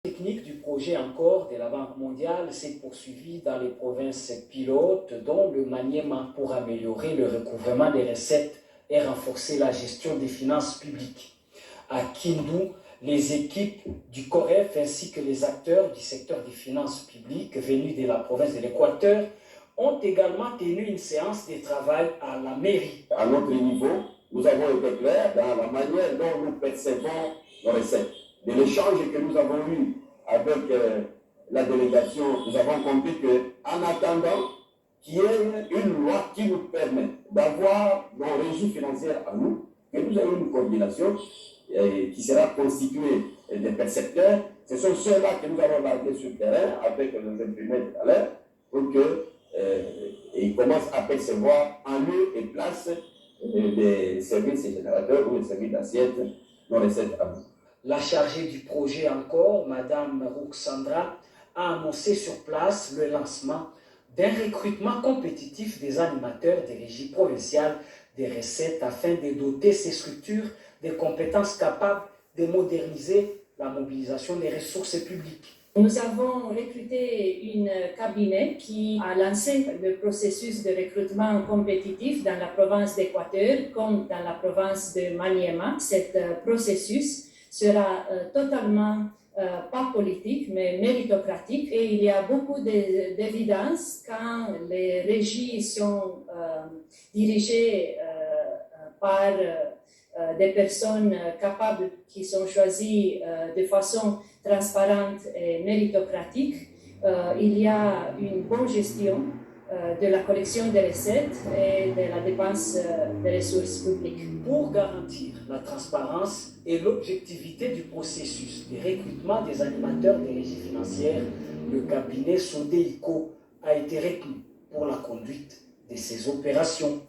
La technique du projet encore de la Banque mondiale s'est poursuivie dans les provinces pilotes, dont le Maniema, pour améliorer le recouvrement des recettes et renforcer la gestion des finances publiques. À Kindu, les équipes du COREF ainsi que les acteurs du secteur des finances publiques venus de la province de l'Équateur ont également tenu une séance de travail à la mairie. À notre niveau, nous avons été clairs dans la manière dont nous percevons nos recettes. De l'échange que nous avons eu avec la délégation, nous avons compris qu'en attendant qu'il y ait une loi qui nous permette d'avoir nos régies financières à nous, que nous ayons une coordination qui sera constituée des percepteurs. Ce sont ceux-là que nous allons larguer sur le terrain avec nos imprimés tout à l'heure pour qu'ils commencent à percevoir en lieu et place des services générateurs ou des services d'assiette nos recettes à nous. La chargée du projet encore, Madame Ruxandra, a annoncé sur place le lancement d'un recrutement compétitif des animateurs des régies provinciales des recettes afin de doter ces structures des compétences capables de moderniser la mobilisation des ressources publiques. Nous avons recruté une cabinet qui a lancé le processus de recrutement compétitif dans la province d'Équateur comme dans la province de Maniema. Cet processus sera totalement pas politique, mais méritocratique. Et il y a beaucoup d'évidence quand les régies sont dirigées par des personnes capables qui sont choisies de façon transparente et méritocratique. Il y a une bonne gestion de la collection des recettes et de la dépense des ressources publiques. Pour garantir la transparence et l'objectivité du processus de recrutement des animateurs des régies financières, le cabinet Sodeico a été retenu pour la conduite de ces opérations.